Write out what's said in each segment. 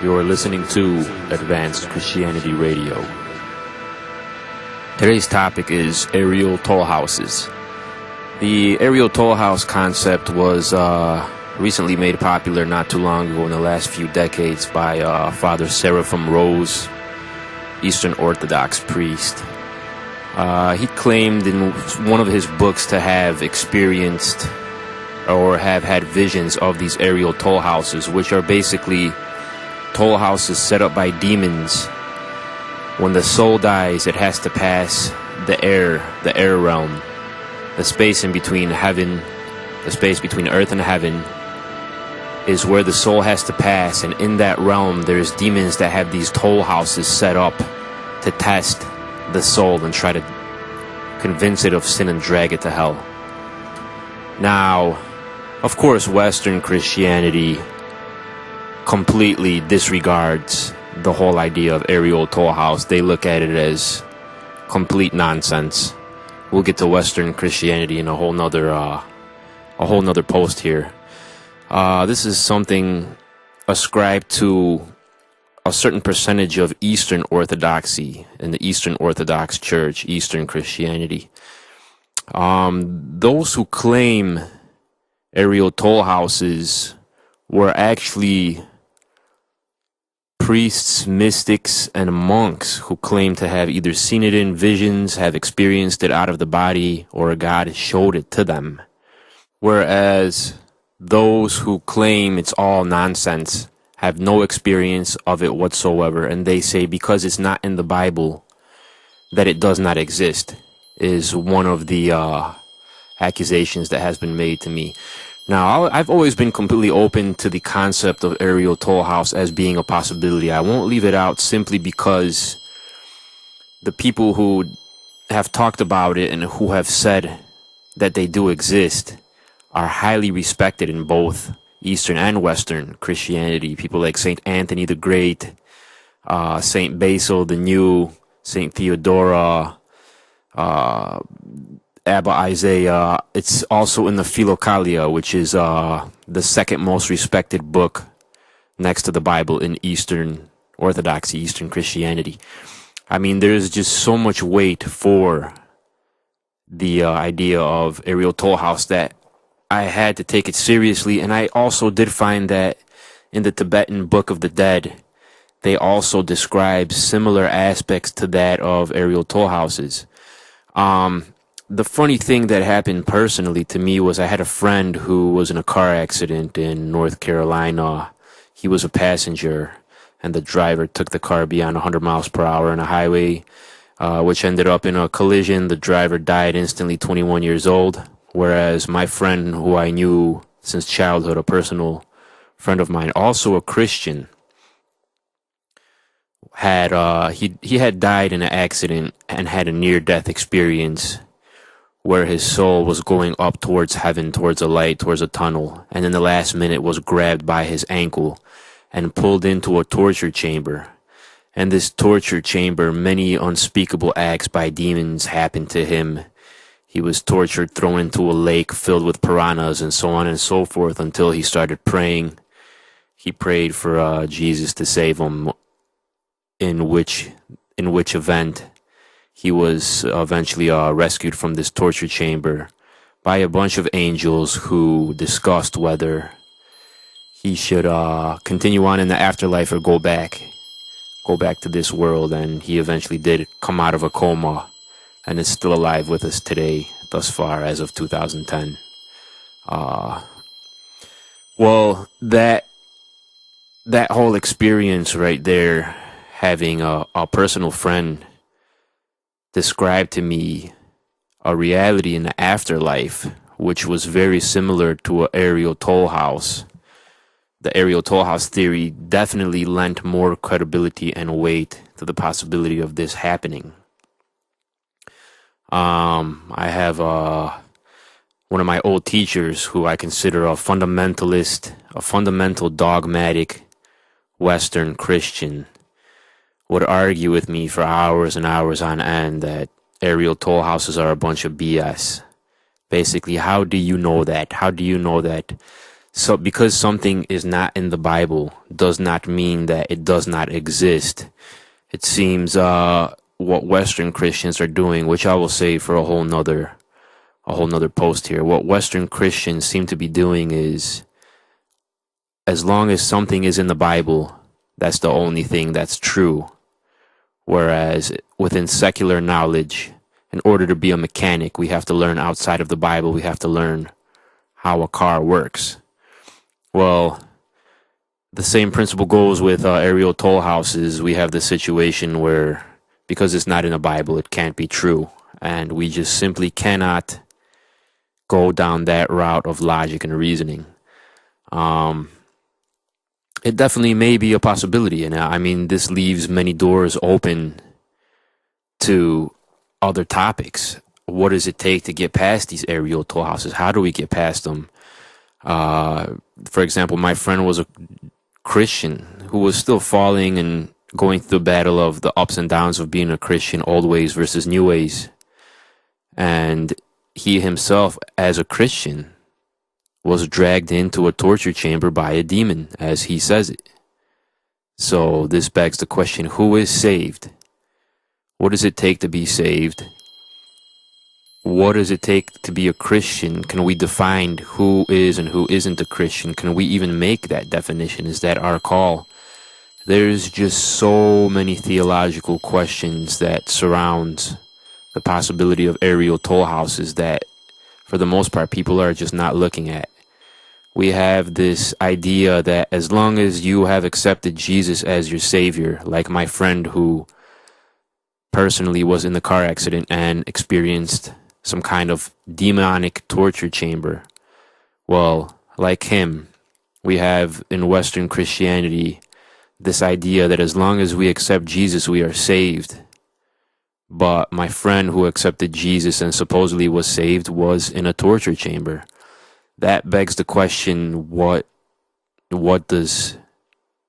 You're listening to Advanced Christianity Radio. Today's topic is aerial toll houses. The aerial toll house concept was recently made popular not too long ago in the last few decades by Father Seraphim Rose, Eastern Orthodox priest. He claimed in one of his books to have experienced or have had visions of these aerial toll houses, which are basically toll houses set up by demons. When the soul dies, it has to pass the air realm, the space in between heaven, the space between earth and heaven is where the soul has to pass. And in that realm, there's demons that have these toll houses set up to test the soul and try to convince it of sin and drag it to hell. Now, of course, Western Christianity completely disregards the whole idea of aerial toll house. They look at it as complete nonsense. We'll get to Western Christianity in a whole nother post here. This is something ascribed to a certain percentage of Eastern Orthodoxy in the Eastern Orthodox Church, Eastern Christianity. Those who claim aerial toll houses were actually priests, mystics, and monks who claim to have either seen it in visions, have experienced it out of the body, or God showed it to them. Whereas those who claim it's all nonsense have no experience of it whatsoever, and they say because it's not in the Bible that it does not exist, is one of the accusations that has been made to me. Now, I've always been completely open to the concept of aerial toll house as being a possibility. I won't leave it out simply because the people who have talked about it and who have said that they do exist are highly respected in both Eastern and Western Christianity. People like Saint Anthony the Great, Saint Basil the New, Saint Theodora, Abba Isaiah. It's also in the Philokalia, which is the second most respected book next to the Bible in Eastern Orthodoxy, Eastern Christianity. I mean, there's just so much weight for the idea of aerial toll house that I had to take it seriously. And I also did find that in the Tibetan Book of the Dead, they also describe similar aspects to that of aerial toll houses. The funny thing that happened personally to me was I had a friend who was in a car accident in North Carolina. He was a passenger, and the driver took the car beyond 100 miles per hour on a highway, which ended up in a collision. The driver died instantly, 21 years old, whereas my friend, who I knew since childhood, a personal friend of mine, also a Christian, had he had died in an accident and had a near-death experience where his soul was going up towards heaven, towards a light, towards a tunnel, and in the last minute was grabbed by his ankle and pulled into a torture chamber. And this torture chamber, many unspeakable acts by demons happened to him. He was tortured, thrown into a lake filled with piranhas, and so on and so forth, until he started praying. He prayed for Jesus to save him, in which event he was eventually rescued from this torture chamber by a bunch of angels who discussed whether he should continue on in the afterlife or go back to this world. And he eventually did come out of a coma and is still alive with us today, thus far, as of 2010. Well, that whole experience right there, having a personal friend described to me a reality in the afterlife, which was very similar to an aerial toll house. The aerial toll house theory definitely lent more credibility and weight to the possibility of this happening. I have one of my old teachers who I consider a fundamentalist, a fundamental dogmatic Western Christian, would argue with me for hours and hours on end that aerial toll houses are a bunch of BS. Basically, how do you know that? How do you know that So because something is not in the Bible does not mean that it does not exist. It seems what Western Christians are doing, which I will say for a whole nother post here. What Western Christians seem to be doing is, as long as something is in the Bible, that's the only thing that's true. Whereas within secular knowledge, in order to be a mechanic, we have to learn outside of the Bible. We have to learn how a car works. Well, the same principle goes with aerial toll houses. We have this situation where, because it's not in the Bible, it can't be true. And we just simply cannot go down that route of logic and reasoning. It definitely may be a possibility. And I mean, this leaves many doors open to other topics. What does it take to get past these aerial toll houses? How do we get past them? For example, my friend was a Christian who was still falling and going through the battle of the ups and downs of being a Christian, old ways versus new ways. And he himself, as a Christian, was dragged into a torture chamber by a demon, as he says it. So this begs the question, who is saved? What does it take to be saved? What does it take to be a Christian? Can we define who is and who isn't a Christian? Can we even make that definition? Is that our call? There's just so many theological questions that surround the possibility of aerial toll houses that, for the most part, people are just not looking at. We have this idea that as long as you have accepted Jesus as your Savior, like my friend who personally was in the car accident and experienced some kind of demonic torture chamber. Well, like him, we have in Western Christianity this idea that as long as we accept Jesus, we are saved. But my friend who accepted Jesus and supposedly was saved was in a torture chamber. That begs the question, what does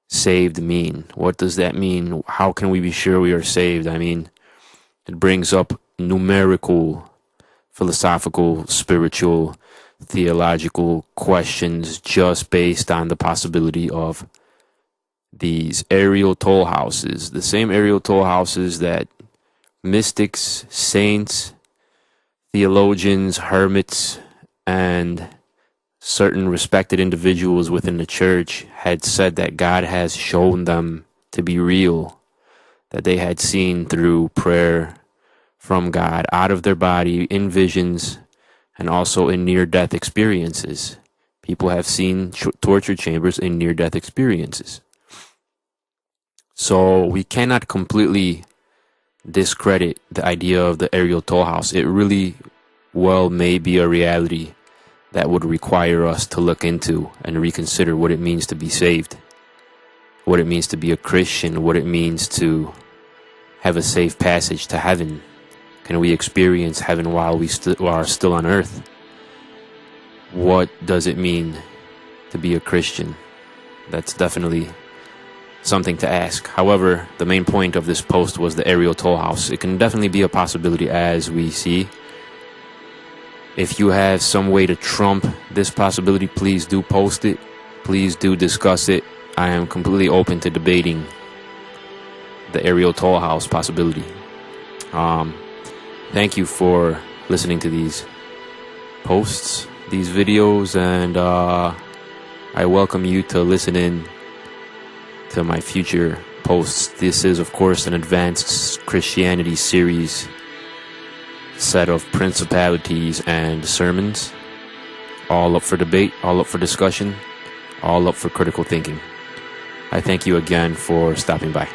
saved mean? What does that mean? How can we be sure we are saved? I mean, it brings up numerical, philosophical, spiritual, theological questions just based on the possibility of these aerial toll houses, the same aerial toll houses that mystics, saints, theologians, hermits, and certain respected individuals within the church had said that God has shown them to be real, that they had seen through prayer from God out of their body in visions and also in near-death experiences. People have seen torture chambers in near-death experiences. So we cannot completely discredit the idea of the aerial toll house. It really well may be a reality that would require us to look into and reconsider what it means to be saved, what it means to be a Christian, what it means to have a safe passage to heaven. Can we experience heaven while we are still on earth? What does it mean to be a Christian? That's definitely something to ask. However, the main point of this post was the aerial toll house. It can definitely be a possibility, as we see. If you have some way to trump this possibility, please do post it. Please do discuss it. I am completely open to debating the aerial toll house possibility. Thank you for listening to these posts, these videos, and I welcome you to listen in to my future posts. This is, of course, an advanced Christianity series set of principalities and sermons, all up for debate, all up for discussion, all up for critical thinking. I thank you again for stopping by.